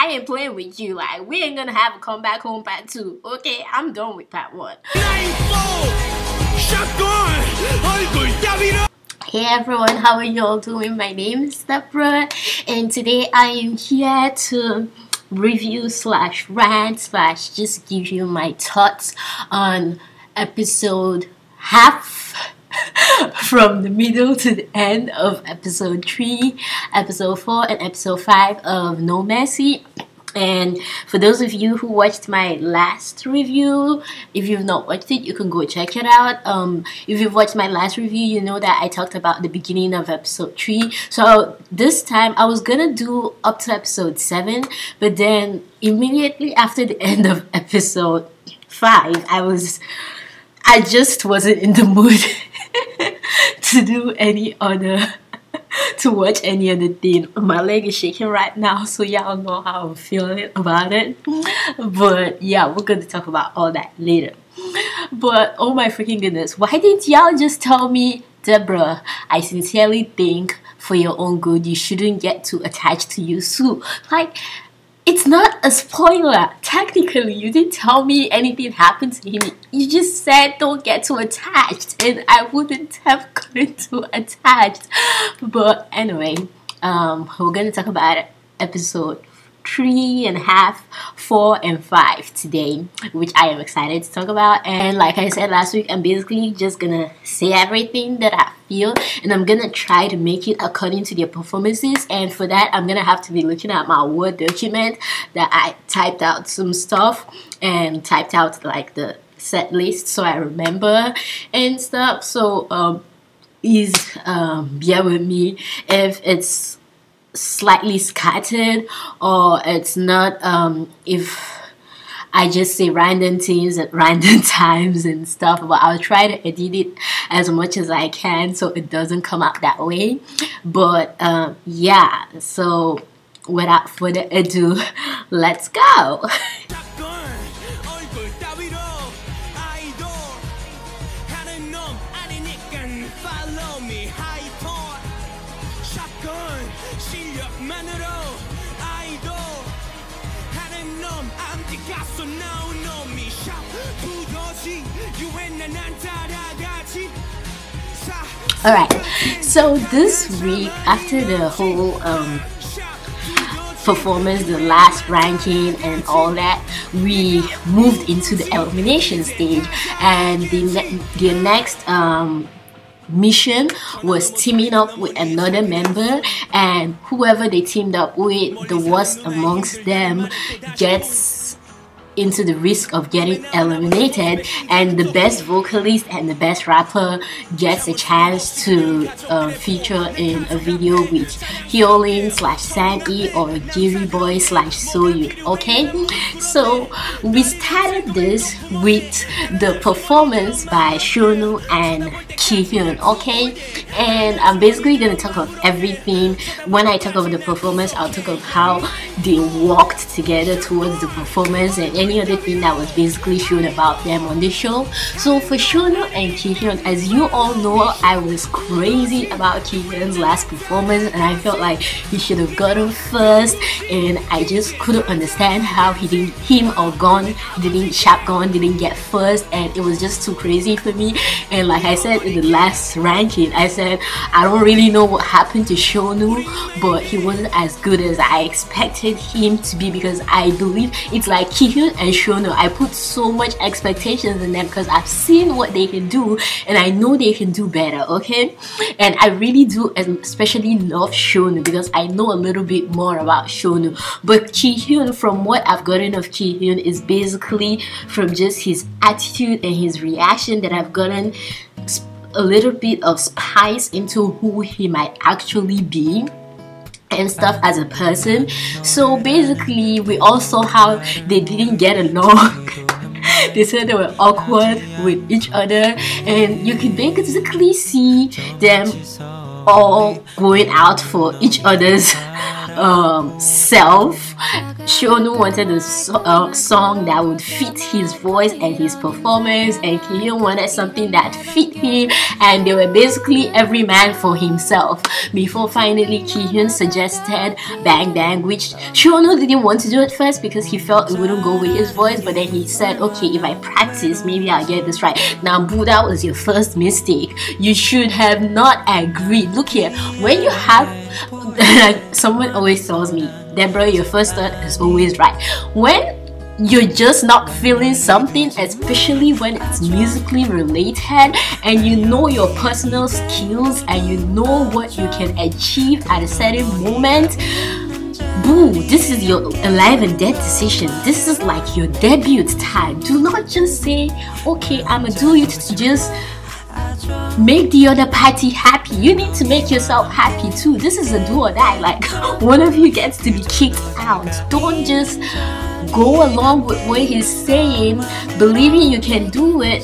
I ain't playing with you. Like, we ain't gonna have a come back home part 2. Okay, I'm done with part 1. Hey everyone, how are y'all doing? My name is Deborah, and today I am here to review / rant / just give you my thoughts on episode half from the middle to the end of episode 3, episode 4, and episode 5 of No.MERCY. And for those of you who watched my last review, if you've not watched it, you can go check it out. If you've watched my last review, you know that I talked about the beginning of episode 3. So this time I was gonna do up to episode 7, but then immediately after the end of episode 5, I just wasn't in the mood to watch any other thing. My leg is shaking right now, so y'all know how I'm feeling about it. But yeah, we're gonna talk about all that later. But oh my freaking goodness, why didn't y'all just tell me, Deborah, I sincerely think for your own good you shouldn't get too attached to Yusu? Like, it's not a spoiler. Technically, you didn't tell me anything happened to him. You just said don't get too attached, and I wouldn't have gotten too attached. But anyway, we're gonna talk about episode 3.5, 4, and 5 today, which I am excited to talk about. And like I said last week, I'm basically just gonna say everything that I feel, and I'm gonna try to make it according to their performances. And for that, I'm gonna have to be looking at my Word document that I typed out some stuff and typed out like the set list so I remember and stuff. So please bear with me if it's slightly scattered or it's not, if I just say random things at random times and stuff, but I'll try to edit it as much as I can so it doesn't come out that way. But yeah, so without further ado, let's go. Alright, so this week, after the whole performance, the last ranking and all that, we moved into the elimination stage, and the next mission was teaming up with another member, and whoever they teamed up with, the worst amongst them gets into the risk of getting eliminated, and the best vocalist and the best rapper gets a chance to feature in a video with Hyolyn / Sandy or Jiri Boy / Soyu. Okay, so we started this with the performance by Shonu and Kihyun. Okay, and I'm basically gonna talk of everything. When I talk of the performance, I'll talk of how they walked together towards the performance and any other thing that was basically shown about them on the show. So for Shonu and Kihyun, as you all know, I was crazy about Kihyun's last performance, and I felt like he should have gotten first, and I just couldn't understand how him or Gon didn't get first, and it was just too crazy for me. And like I said in the last ranking, I said I don't really know what happened to Shonu, but he wasn't as good as I expected him to be, because I believe it's like Kihyun and Shonu, I put so much expectations in them because I've seen what they can do and I know they can do better. Okay, and I really do especially love Shonu because I know a little bit more about Shonu. But Kihyun, from what I've gotten of Kihyun, is basically from just his attitude and his reaction that I've gotten a little bit of spice into who he might actually be and stuff as a person. So basically, we all saw how they didn't get along. They said they were awkward with each other, and you can basically see them all going out for each other's self. Shonu wanted a song that would fit his voice and his performance, and Kihyun wanted something that fit him, and they were basically every man for himself. Before finally Kihyun suggested Bang Bang, which Shonu didn't want to do at first because he felt it wouldn't go with his voice, but then he said, okay, if I practice, maybe I'll get this right. Now, Boo, that was your first mistake. You should have not agreed. Look here, when you have someone always tells me, Deborah, your first thought is always right. When you're just not feeling something, especially when it's musically related and you know your personal skills and you know what you can achieve at a certain moment, boo, this is your alive and dead decision. This is like your debut time. Do not just say, okay, I'ma do it to just make the other party happy. You need to make yourself happy too. This is a do or die. Like, one of you gets to be kicked out. Don't just go along with what he's saying, believing you can do it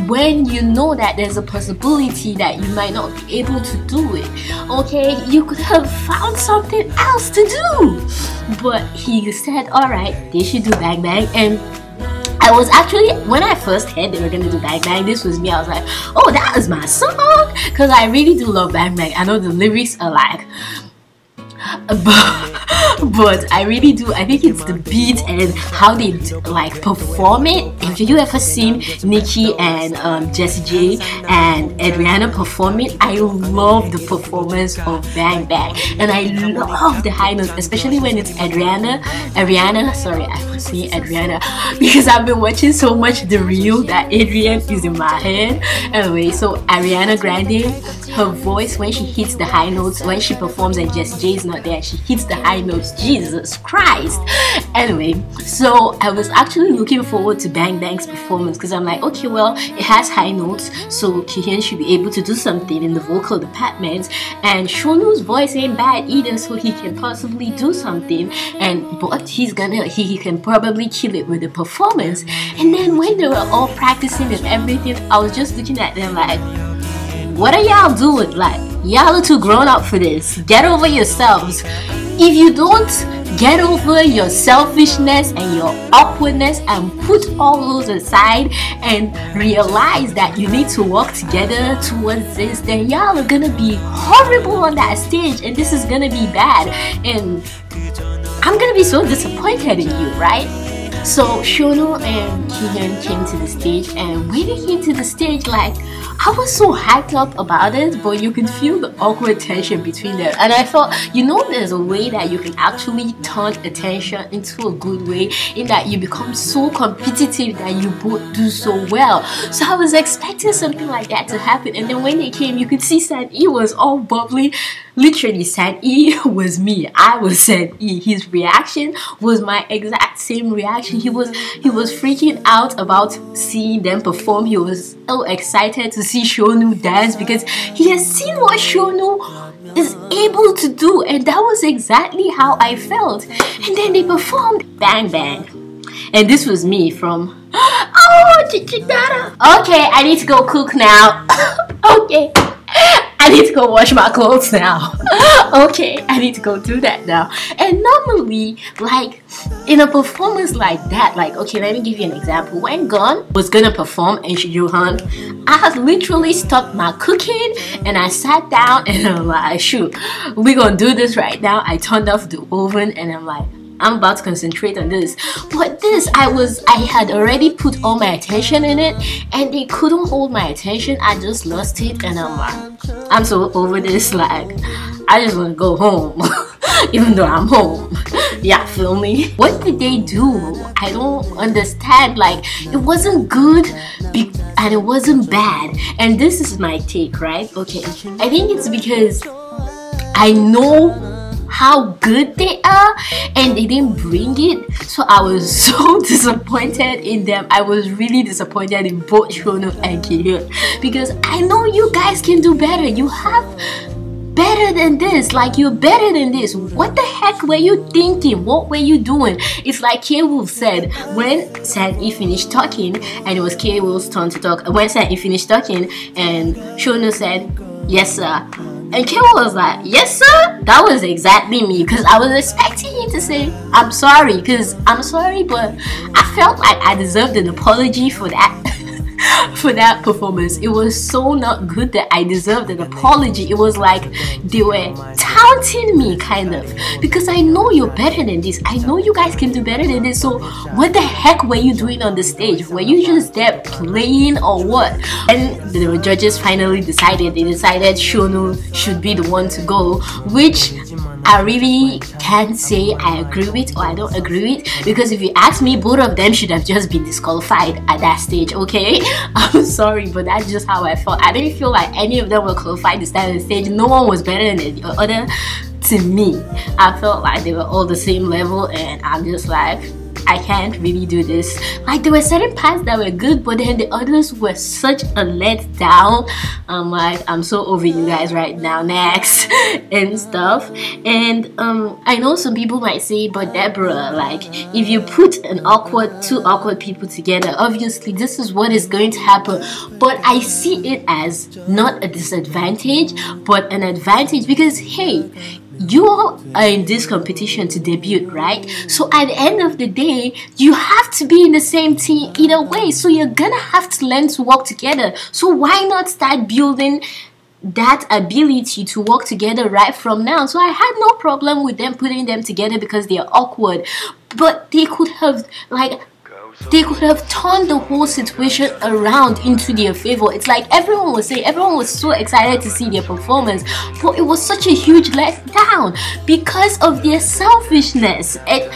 when you know that there's a possibility that you might not be able to do it. Okay, you could have found something else to do. But he said, alright, they should do Bang Bang. And I was actually, when I first heard they were gonna do Bang Bang, this was me, I was like, oh, that is my song, because I really do love Bang Bang. I know the lyrics are like, but I really do. I think it's the beat and how they like perform it. If you ever seen Nicki and Jessie J and Adriana perform it, I love the performance of Bang Bang, and I love the high notes, especially when it's Ariana. Sorry, I was saying Adriana because I've been watching so much the reel that Adrian is in my head. Anyway, so Ariana Grande, her voice when she hits the high notes, when she performs and Jessie J is not there, she hits the high notes. Jesus Christ. Anyway, so I was actually looking forward to Bang Bang's performance because I'm like, okay, well, it has high notes, so Kihyun should be able to do something in the vocal department, and Shonu's voice ain't bad either, so he can possibly do something, but he can probably kill it with the performance. And then when they were all practicing and everything, I was just looking at them like, what are y'all doing? Like, y'all are too grown up for this. Get over yourselves. If you don't get over your selfishness and your awkwardness and put all those aside and realize that you need to work together towards this, then y'all are gonna be horrible on that stage, and this is gonna be bad, and I'm gonna be so disappointed in you, right? So Shonu and Kihyun came to the stage, and when they came to the stage, like, I was so hyped up about it, but you could feel the awkward tension between them. And I thought, you know, there's a way that you can actually turn attention into a good way, in that you become so competitive that you both do so well. So I was expecting something like that to happen, and then when they came, you could see San-E was all bubbly. Literally, San-E was me. I was San-E. His reaction was my exact same reaction. He was freaking out about seeing them perform. He was so excited to see Shonu dance because he has seen what Shonu is able to do, and that was exactly how I felt. And then they performed Bang Bang, and this was me from okay, I need to go cook now. Okay, I need to go wash my clothes now. Okay, I need to go do that now. And normally, like, in a performance like that, like, okay, let me give you an example. When Gon was gonna perform in Johan, I had literally stopped my cooking and I sat down and I'm like, shoot, we're gonna do this right now. I turned off the oven and I'm like, I'm about to concentrate on this. But this, I had already put all my attention in it, and they couldn't hold my attention. I just lost it, and I'm like, I'm so over this. Like, I just want to go home, even though I'm home. Yeah, feel me? What did they do? I don't understand. Like, it wasn't good and it wasn't bad. And this is my take, right? Okay, I think it's because I know how good they are and they didn't bring it, so I was so disappointed in them. I was really disappointed in both Shonu and Kihyun because I know you guys can do better. You have better than this. Like, you're better than this. What the heck were you thinking? What were you doing? It's like K-Wolf said when San-E finished talking, and it was K-Wolf's turn to talk. When San-E finished talking and Shonu said, yes sir, And Kim was like, yes sir, that was exactly me, because I was expecting him to say, I'm sorry, because I'm sorry, but I felt like I deserved an apology for that. For that performance. It was so not good that I deserved an apology. It was like they were taunting me, kind of, because I know you're better than this. I know you guys can do better than this. So what the heck were you doing on the stage? Were you just there playing or what? And the judges finally decided. They decided Shonu should be the one to go, which I really can't say I agree with or I don't agree with, because if you ask me, both of them should have just been disqualified at that stage, okay? I'm sorry, but that's just how I felt. I didn't feel like any of them were qualified to stand on the stage. No one was better than the other to me. I felt like they were all the same level, and I'm just like, I can't really do this. Like, there were certain parts that were good, but then the others were such a letdown. I'm like, I'm so over you guys right now, next and stuff. And I know some people might say, but Deborah, like, if you put two awkward people together, obviously this is what is going to happen. But I see it as not a disadvantage, but an advantage, because hey, you all are in this competition to debut, right? So at the end of the day, you have to be in the same team either way. So you're gonna have to learn to work together. So why not start building that ability to work together right from now? So I had no problem with them putting them together because they're awkward, but they could have turned the whole situation around into their favor. It's like everyone was saying, everyone was so excited to see their performance, but it was such a huge letdown because of their selfishness. And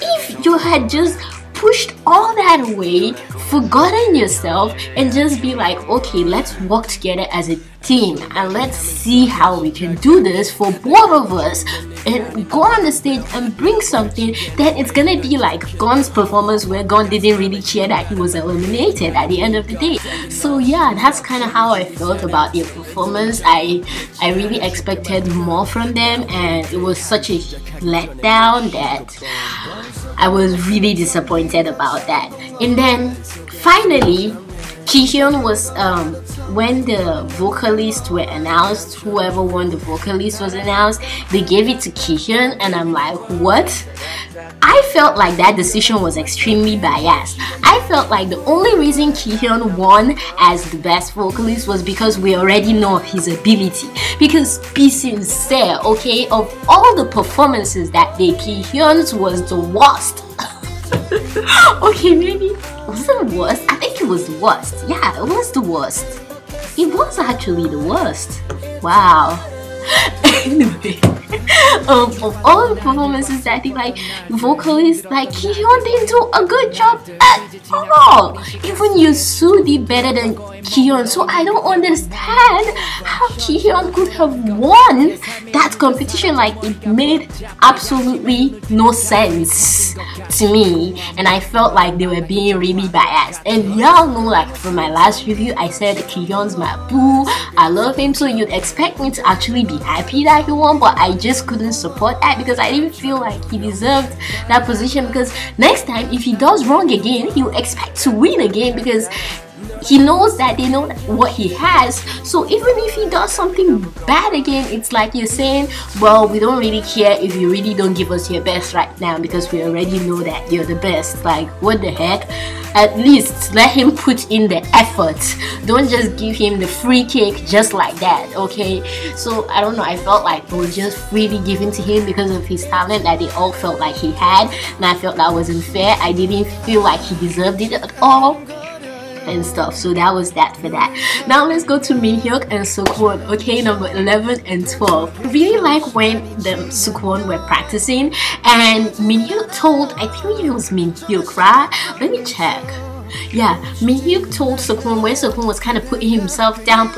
if you had just pushed all that away, forgotten yourself, and just be like, okay, let's work together as a team and let's see how we can do this for both of us, and go on the stage and bring something, then it's gonna be like Gon's performance, where Gon didn't really care that he was eliminated at the end of the day. So yeah, that's kind of how I felt about their performance. I really expected more from them, and it was such a letdown that I was really disappointed about that. And then finally, Kihyun was when the vocalists were announced, whoever won the vocalist was announced, they gave it to Kihyun, and I'm like, what? I felt like that decision was extremely biased. I felt like the only reason Kihyun won as the best vocalist was because we already know of his ability. Because be sincere, okay, of all the performances that day, Kihyun's was the worst. Okay, maybe was it the worst? I think it was the worst. Yeah, it was the worst. It was actually the worst. Wow. Anyway, of all the performances that I think, like, vocalists, like, Kihyun didn't do a good job at all. Even Yusu did better than Kihyun. So I don't understand how Kihyun could have won that competition. Like, it made absolutely no sense to me, and I felt like they were being really biased. And y'all know, like, from my last review, I said Kihyun's my boo. I love him, so you'd expect me to actually be happy that he won, but I just couldn't support that because I didn't feel like he deserved that position. Because next time, if he does wrong again, he'll expect to win again, because he knows that they know what he has. So even if he does something bad again, it's like you're saying, well, we don't really care if you really don't give us your best right now, because we already know that you're the best. Like, what the heck? At least let him put in the effort. Don't just give him the free cake just like that, okay? So I don't know, I felt like it was just freely given to him because of his talent that they all felt like he had, and I felt that wasn't fair. I didn't feel like he deserved it at all and stuff. So that was that for that. Now let's go to Minhyuk and Sukwon, okay, number 11 and 12. I really like when the Sukwon were practicing, and Minhyuk told, I think it was Minhyuk, right? Let me check. Yeah, Minhyuk told Sukwon, when Sukwon was kind of putting himself down,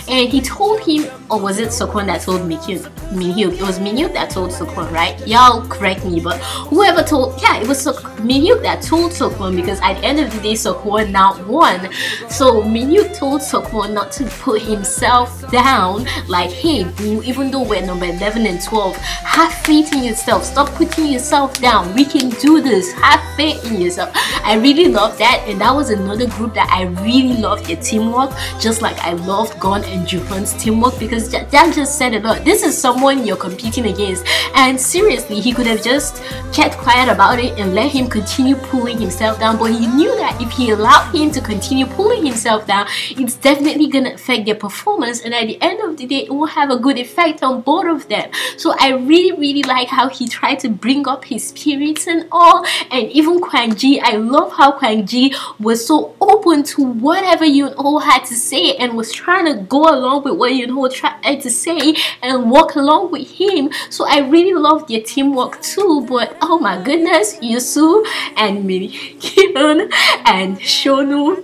and he told him or was it Sekwon that told Minhyuk? It was Minhyuk that told Sekwon, right? Y'all correct me, but whoever told, yeah, it was Minhyuk that told Sekwon, because at the end of the day, Sekwon now won. So Minhyuk told Sekwon not to put himself down, like, hey boo, even though we're number 11 and 12, have faith in yourself, stop putting yourself down, we can do this, have faith in yourself. I really love that, and that was another group that I really loved their teamwork, just like I loved Gon and Juhon's teamwork, because that just said a lot. This is someone you're competing against, and seriously, he could have just kept quiet about it and let him continue pulling himself down, but he knew that if he allowed him to continue pulling himself down, it's definitely gonna affect their performance, and at the end of the day, it will have a good effect on both of them. So I really like how he tried to bring up his spirits and all, and even Kwang Ji, I love how Kwang Ji was so open to whatever Yoon-ho had to say and was trying to go along with what Yoon-ho tried to say and walk along with him. So I really love their teamwork too, but oh my goodness, Yusu and Min-hyun and Shonu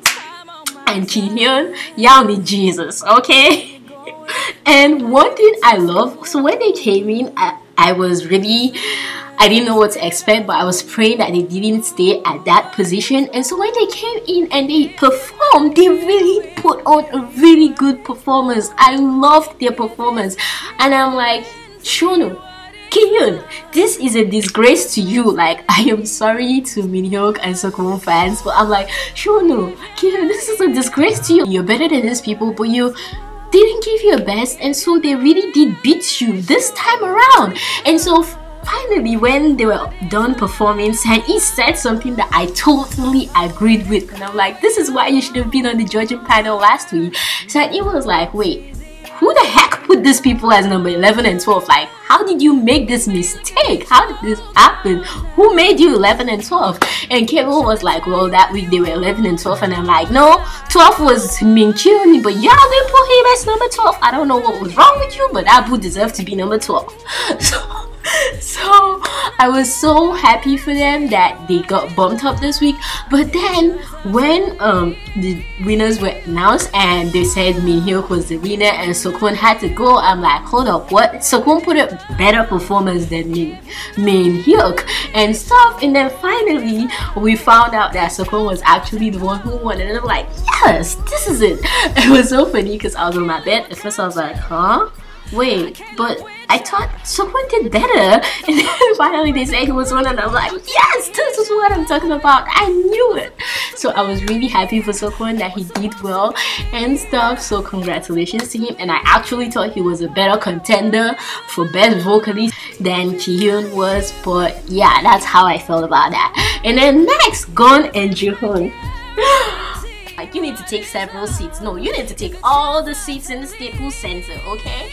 and Ki-hyun, y'all need Jesus, okay? And one thing I love, so when they came in, I was really, I didn't know what to expect, but I was praying that they didn't stay at that position. And so when they came in and they performed, they really put on a really good performance. I loved their performance, and I'm like, Shonu, Ki-hyun, this is a disgrace to you. Like, I am sorry to Minhyuk and Sekwon fans, but I'm like, Shonu, Ki-hyun, this is a disgrace to you. You're better than these people, but you didn't give your best, and so they really did beat you this time around. And so finally, when they were done performing, San-yi said something that I totally agreed with, and I'm like, this is why you should have been on the judging panel last week. San-yi was like, wait, who the heck put these people as number 11 and 12? Like, how did you make this mistake? How did this happen? Who made you 11 and 12? And Kebo was like, well, that week they were 11 and 12, and I'm like, no, 12 was Min-kyun, but y'all didn't put him as number 12. I don't know what was wrong with you, but Abu deserved to be number 12. So I was so happy for them that they got bumped up this week. But then when the winners were announced and they said Minhyuk was the winner and Sekwon had to go, I'm like, hold up, what? Sekwon put a better performance than Minhyuk and stuff. And then finally we found out that Sekwon was actually the one who won, and I'm like, yes, this is it. It was so funny because I was on my bed. At first I was like, huh? Wait, but I thought Sekwon did better. And then finally they said he was one, and I'm like, yes, this is what I'm talking about. I knew it. So I was really happy for Sekwon that he did well and stuff. So congratulations to him. And I actually thought he was a better contender for best vocalist than Ki-hyun was. But yeah, that's how I felt about that. And then next, Gon and Juhon. Like, you need to take several seats. No, you need to take all the seats in the Staples Center, okay?